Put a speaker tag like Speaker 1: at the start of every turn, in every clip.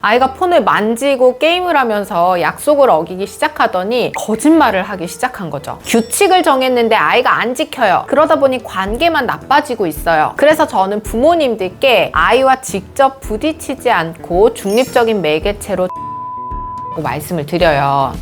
Speaker 1: 아이가 폰을 만지고 게임을 하면서 약속을 어기기 시작하더니 거짓말을 하기 시작한 거죠. 규칙을 정했는데 아이가 안 지켜요. 그러다 보니 관계만 나빠지고 있어요. 그래서 저는 부모님들께 아이와 직접 부딪히지 않고 중립적인 매개체로 말씀을 드려요.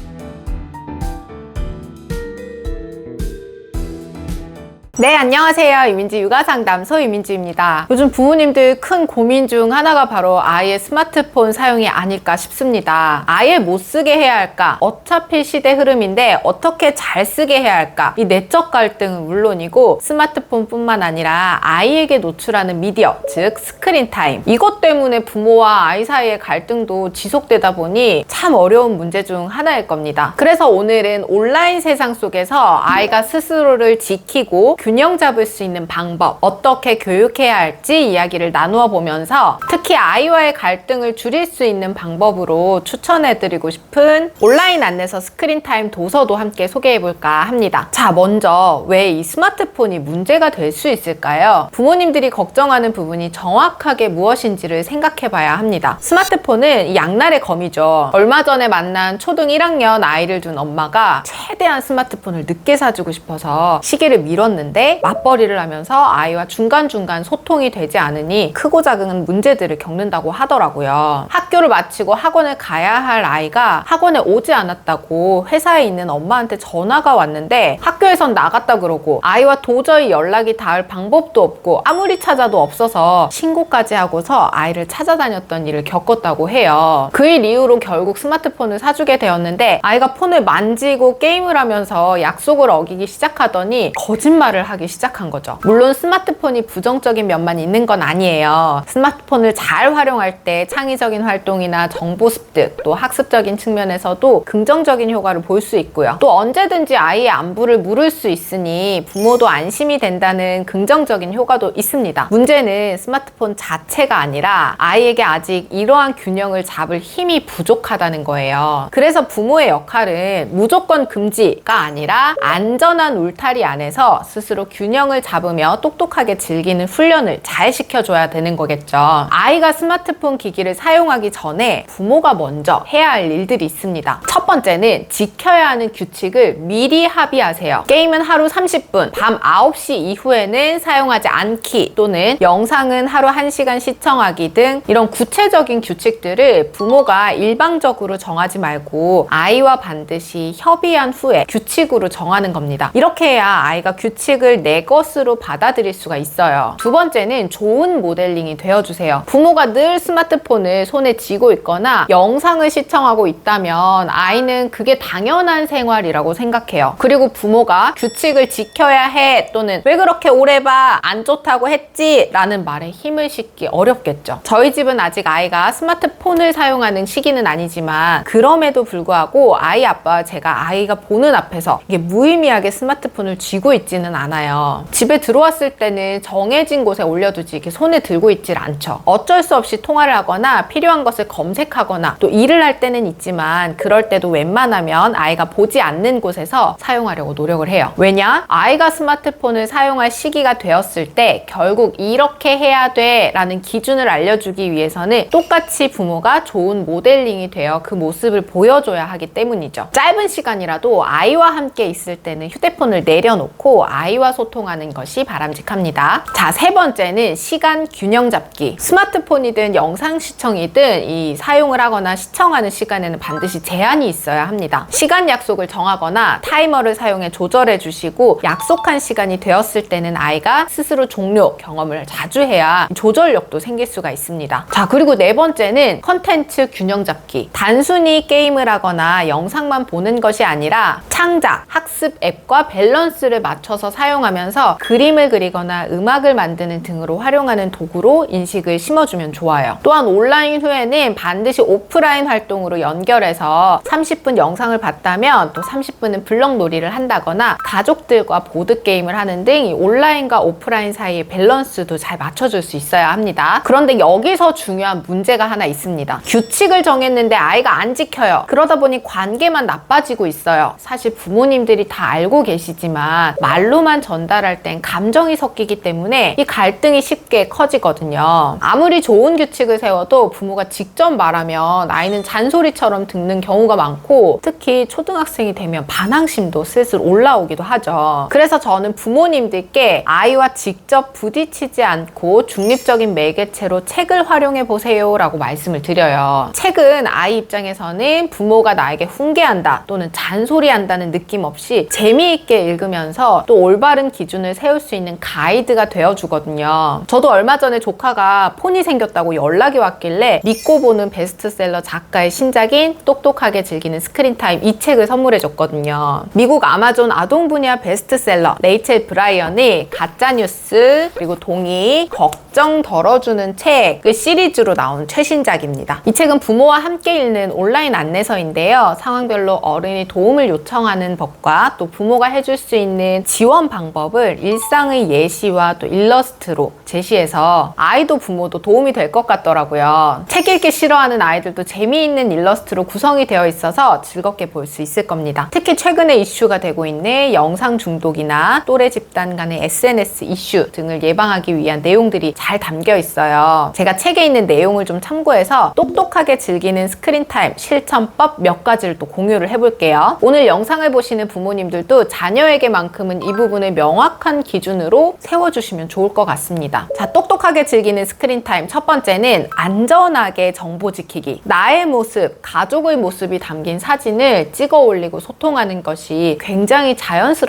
Speaker 1: 네, 안녕하세요. 이민지 육아상담소 이민지입니다. 요즘 부모님들 큰 고민 중 하나가 바로 아이의 스마트폰 사용이 아닐까 싶습니다. 아예 못 쓰게 해야 할까? 어차피 시대 흐름인데 어떻게 잘 쓰게 해야 할까? 이 내적 갈등은 물론이고 스마트폰뿐만 아니라 아이에게 노출하는 미디어, 즉 스크린 타임. 이것 때문에 부모와 아이 사이의 갈등도 지속되다 보니 참 어려운 문제 중 하나일 겁니다. 그래서 오늘은 온라인 세상 속에서 아이가 스스로를 지키고 균형 잡을 수 있는 방법, 어떻게 교육해야 할지 이야기를 나누어 보면서 특히 아이와의 갈등을 줄일 수 있는 방법으로 추천해드리고 싶은 온라인 안내서 스크린타임 도서도 함께 소개해볼까 합니다. 자, 먼저 왜 이 스마트폰이 문제가 될 수 있을까요? 부모님들이 걱정하는 부분이 정확하게 무엇인지를 생각해봐야 합니다. 스마트폰은 양날의 검이죠. 얼마 전에 만난 초등 1학년 아이를 둔 엄마가 최대한 스마트폰을 늦게 사주고 싶어서 시기를 미뤘는데 맞벌이를 하면서 아이와 중간중간 소통이 되지 않으니 크고 작은 문제들을 겪는다고 하더라고요. 학교를 마치고 학원을 가야 할 아이가 학원에 오지 않았다고 회사에 있는 엄마한테 전화가 왔는데 학교에선 나갔다 그러고 아이와 도저히 연락이 닿을 방법도 없고 아무리 찾아도 없어서 신고까지 하고서 아이를 찾아다녔던 일을 겪었다고 해요. 그 일 이후로 결국 스마트폰을 사주게 되었는데 아이가 폰을 만지고 게임을 하면서 약속을 어기기 시작하더니 거짓말을 하기 시작한 거죠. 물론 스마트폰이 부정적인 면만 있는 건 아니에요. 스마트폰을 잘 활용할 때 창의적인 활동이나 정보 습득, 또 학습적인 측면에서도 긍정적인 효과를 볼 수 있고요. 또 언제든지 아이의 안부를 물을 수 있으니 부모도 안심이 된다는 긍정적인 효과도 있습니다. 문제는 스마트폰 자체가 아니라 아이에게 아직 이러한 균형을 잡을 힘이 부족하다는 거예요. 그래서 부모의 역할은 무조건 금지가 아니라 안전한 울타리 안에서 스스로 균형을 잡으며 똑똑하게 즐기는 훈련을 잘 시켜줘야 되는 거겠죠. 아이가 스마트폰 기기를 사용하기 전에 부모가 먼저 해야 할 일들이 있습니다. 첫 번째는 지켜야 하는 규칙을 미리 합의하세요. 게임은 하루 30분, 밤 9시 이후에는 사용하지 않기 또는 영상은 하루 1시간 시청하기 등 이런 구체적인 규칙들을 부모가 일방적으로 정하지 말고 아이와 반드시 협의한 후에 규칙으로 정하는 겁니다. 이렇게 해야 아이가 규칙을 내 것으로 받아들일 수가 있어요. 두 번째는 좋은 모델링이 되어주세요. 부모가 늘 스마트폰을 손에 쥐고 있거나 영상을 시청하고 있다면 아이는 그게 당연한 생활이라고 생각해요. 그리고 부모가 규칙을 지켜야 해 또는 왜 그렇게 오래 봐? 안 좋다고 했지? 라는 말에 힘을 싣기 어렵겠죠. 저희 집은 아직 아이가 스마트폰을 사용하는 시기는 아니지만 그럼에도 불구하고 아이 아빠와 제가 아이가 보는 앞에서 이게 무의미하게 스마트폰을 쥐고 있지는 않아요. 집에 들어왔을 때는 정해진 곳에 올려두지 이렇게 손에 들고 있질 않죠. 어쩔 수 없이 통화를 하거나 필요한 것을 검색하거나 또 일을 할 때는 있지만 그럴 때도 웬만하면 아이가 보지 않는 곳에서 사용하려고 노력을 해요. 왜냐? 아이가 스마트폰을 사용할 시기가 되었을 때 결국 이렇게 해야 돼 라는 기준을 알려주기 위해서는 똑같이 부모가 좋은 모델링이 되어 그 모습을 보여줘야 하기 때문이죠. 짧은 시간이라도 아이와 함께 있을 때는 휴대폰을 내려놓고 아이와 소통하는 것이 바람직합니다. 자, 세 번째는 시간 균형 잡기. 스마트폰이든 영상 시청이든 이 사용을 하거나 시청하는 시간에는 반드시 제한이 있어야 합니다. 시간 약속을 정하거나 타이머를 사용해 조절해 주시고 약속한 시간이 되었을 때는 아이가 스스로 종료 경험을 자주 해야 조절력도 생길 수가 있습니다. 자, 그리고 네 번째는 컨텐츠 균형 잡기. 단순히 게임을 하거나 영상만 보는 것이 아니라 창작, 학습 앱과 밸런스를 맞춰서 사용하면서 그림을 그리거나 음악을 만드는 등으로 활용하는 도구로 인식을 심어주면 좋아요. 또한 온라인 후에는 반드시 오프라인 활동으로 연결해서 30분 영상을 봤다면 또 30분은 블럭 놀이를 한다거나 가족들과 보드게임을 하는 등 이 온라인과 오프라인 사이의 밸런스도 잘 맞춰줄 수 있어야 합니다. 그런데 여기서 중요한 문제가 하나 있습니다. 규칙을 정했는데 아이가 안 지켜요. 그러다 보니 관계만 나빠지고 있어요. 사실 사실 부모님들이 다 알고 계시지만 말로만 전달할 땐 감정이 섞이기 때문에 이 갈등이 쉽게 커지거든요. 아무리 좋은 규칙을 세워도 부모가 직접 말하면 아이는 잔소리처럼 듣는 경우가 많고, 특히 초등학생이 되면 반항심도 슬슬 올라오기도 하죠. 그래서 저는 부모님들께 아이와 직접 부딪히지 않고 중립적인 매개체로 책을 활용해 보세요 라고 말씀을 드려요. 책은 아이 입장에서는 부모가 나에게 훈계한다 또는 잔소리한다는 느낌 없이 재미있게 읽으면서 또 올바른 기준을 세울 수 있는 가이드가 되어주거든요. 저도 얼마 전에 조카가 폰이 생겼다고 연락이 왔길래 믿고 보는 베스트셀러 작가의 신작인 똑똑하게 즐기는 스크린타임, 이 책을 선물해줬거든요. 미국 아마존 아동 분야 베스트셀러 레이첼 브라이언의 가짜뉴스 그리고 동의, 걱정 덜어주는 책, 그 시리즈로 나온 최신작입니다. 이 책은 부모와 함께 읽는 온라인 안내서인데요. 상황별로 어른이 도움을 요청하는 법과 또 부모가 해줄 수 있는 지원 방법을 일상의 예시와 또 일러스트로 제시해서 아이도 부모도 도움이 될 것 같더라고요. 책 읽기 싫어하는 아이들도 재미있는 일러스트로 구성이 되어 있어서 즐겁게 볼 수 있을 겁니다. 특히 최근에 이슈가 되고 있는 영상 중독이나 또래 집단 간의 SNS 이슈 등을 예방하기 위한 내용들이 잘 담겨 있어요. 제가 책에 있는 내용을 좀 참고해서 똑똑하게 즐기는 스크린타임 실천법 몇 가지를 또 공유를 해볼게요. 오늘 영상을 보시는 부모님들도 자녀에게만큼은 이 부분을 명확한 기준으로 세워주시면 좋을 것 같습니다. 자, 똑똑하게 즐기는 스크린타임 첫 번째는 안전하게 정보 지키기. 나의 모습, 가족의 모습이 담긴 사진을 찍어 올리고 소통하는 것이 굉장히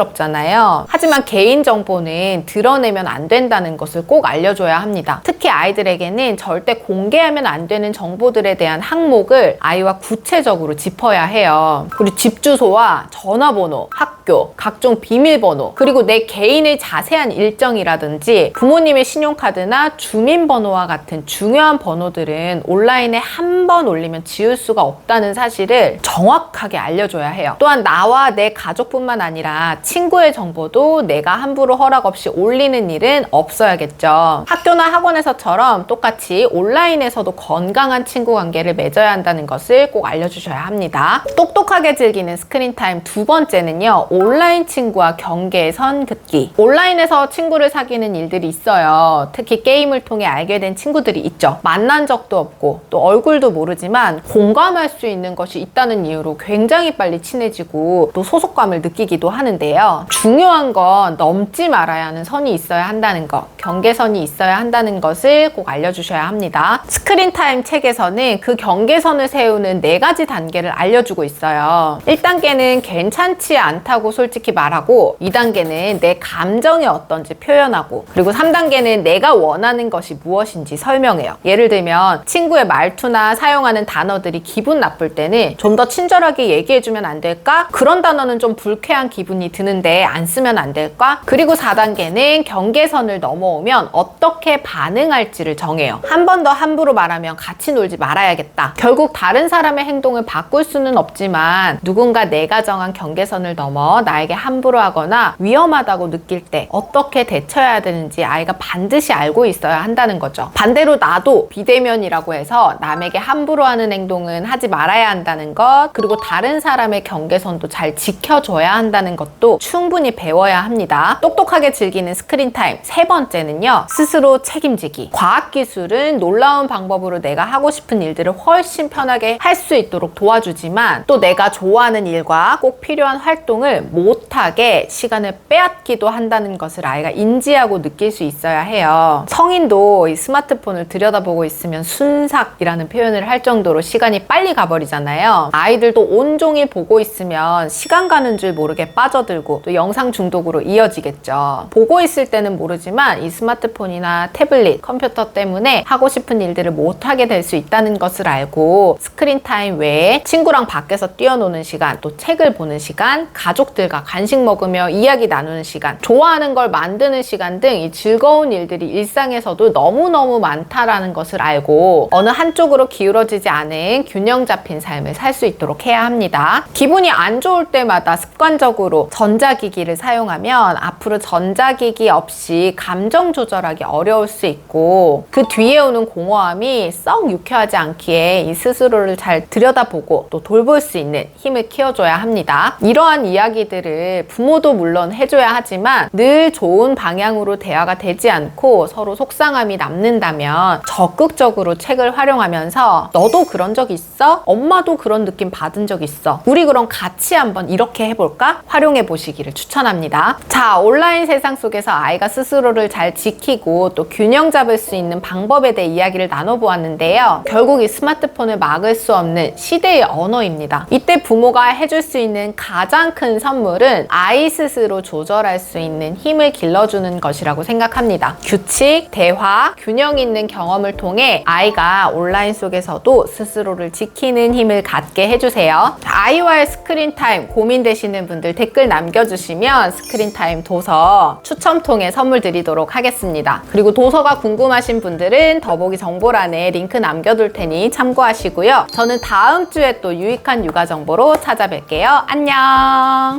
Speaker 1: 자연스럽잖아요. 하지만 개인정보는 드러내면 안 된다는 것을 꼭 알려줘야 합니다. 특히 아이들에게는 절대 공개하면 안 되는 정보들에 대한 항목을 아이와 구체적으로 짚어야 해요. 그리고 집 주소와 전화번호, 학교, 각종 비밀번호, 그리고 내 개인의 자세한 일정이라든지 부모님의 신용카드나 주민번호와 같은 중요한 번호들은 온라인에 한 번 올리면 지울 수가 없다는 사실을 정확하게 알려줘야 해요. 또한 나와 내 가족뿐만 아니라 친구의 정보도 내가 함부로 허락 없이 올리는 일은 없어야겠죠. 학교나 학원에서처럼 똑같이 온라인에서도 건강한 친구 관계를 맺어야 한다는 것을 꼭 알려주셔야 합니다. 똑똑하게 즐기는 스크린타임 두 번째는요, 온라인 친구와 경계선 긋기. 온라인에서 친구를 사귀는 일들이 있어요. 특히 게임을 통해 알게 된 친구들이 있죠. 만난 적도 없고 또 얼굴도 모르지만 공감할 수 있는 것이 있다는 이유로 굉장히 빨리 친해지고 또 소속감을 느끼기도 하는데요. 중요한 건 넘지 말아야 하는 선이 있어야 한다는 것, 경계선이 있어야 한다는 것을 꼭 알려주셔야 합니다. 스크린타임 책에서는 그 경계선을 세우는 4가지 단계를 알려주고 있어요. 1단계는 괜찮지 않다고 솔직히 말하고, 2단계는 내 감정이 어떤지 표현하고, 그리고 3단계는 내가 원하는 것이 무엇인지 설명해요. 예를 들면 친구의 말투나 사용하는 단어들이 기분 나쁠 때는 좀 더 친절하게 얘기해주면 안 될까? 그런 단어는 좀 불쾌한 기분이 드는데 안 쓰면 안 될까? 그리고 4단계는 경계선을 넘어오면 어떻게 반응할지를 정해요. 한 번 더 함부로 말하면 같이 놀지 말아야겠다. 결국 다른 사람의 행동을 바꿀 수는 없지만 누군가 내가 정한 경계선을 넘어 나에게 함부로 하거나 위험하다고 느낄 때 어떻게 대처해야 되는지 아이가 반드시 알고 있어야 한다는 거죠. 반대로 나도 비대면이라고 해서 남에게 함부로 하는 행동은 하지 말아야 한다는 것, 그리고 다른 사람의 경계선도 잘 지켜줘야 한다는 것도 충분히 배워야 합니다. 똑똑하게 즐기는 스크린타임 세 번째는요, 스스로 책임지기. 과학기술은 놀라운 방법으로 내가 하고 싶은 일들을 훨씬 편하게 할 수 있도록 도와주지만 또 내가 좋아하는 일과 꼭 필요한 활동을 못하게 시간을 빼앗기도 한다는 것을 아이가 인지하고 느낄 수 있어야 해요. 성인도 이 스마트폰을 들여다보고 있으면 순삭이라는 표현을 할 정도로 시간이 빨리 가버리잖아요. 아이들도 온종일 보고 있으면 시간 가는 줄 모르게 빠져들고 또 영상 중독으로 이어지겠죠. 보고 있을 때는 모르지만 이 스마트폰이나 태블릿, 컴퓨터 때문에 하고 싶은 일들을 못하게 될 수 있다는 것을 알고 스크린타임 외에 친구랑 밖에서 뛰어노는 시간, 또 책을 보는 시간, 가족들과 간식 먹으며 이야기 나누는 시간, 좋아하는 걸 만드는 시간 등 이 즐거운 일들이 일상에서도 너무너무 많다라는 것을 알고 어느 한쪽으로 기울어지지 않은 균형 잡힌 삶을 살 수 있도록 해야 합니다. 기분이 안 좋을 때마다 습관적으로 전자기기를 사용하면 앞으로 전자기기 없이 감정 조절하기 어려울 수 있고, 그 뒤에 오는 공허함이 썩 유쾌하지 않기에 이 스스로를 잘 들여다보고 또 돌볼 수 있는 힘을 키워줘야 합니다. 이러한 이야기 이야기들을 부모도 물론 해줘야 하지만 늘 좋은 방향으로 대화가 되지 않고 서로 속상함이 남는다면 적극적으로 책을 활용하면서 너도 그런 적 있어? 엄마도 그런 느낌 받은 적 있어? 우리 그럼 같이 한번 이렇게 해볼까? 활용해 보시기를 추천합니다. 자, 온라인 세상 속에서 아이가 스스로를 잘 지키고 또 균형 잡을 수 있는 방법에 대해 이야기를 나눠보았는데요. 결국 이 스마트폰을 막을 수 없는 시대의 언어입니다. 이때 부모가 해줄 수 있는 가장 큰 선물은 아이 스스로 조절할 수 있는 힘을 길러주는 것이라고 생각합니다. 규칙, 대화, 균형 있는 경험을 통해 아이가 온라인 속에서도 스스로를 지키는 힘을 갖게 해주세요. 아이와의 스크린 타임 고민되시는 분들 댓글 남겨주시면 스크린 타임 도서 추첨 통해 선물 드리도록 하겠습니다. 그리고 도서가 궁금하신 분들은 더보기 정보란에 링크 남겨둘 테니 참고하시고요. 저는 다음 주에 또 유익한 육아 정보로 찾아뵐게요. 안녕!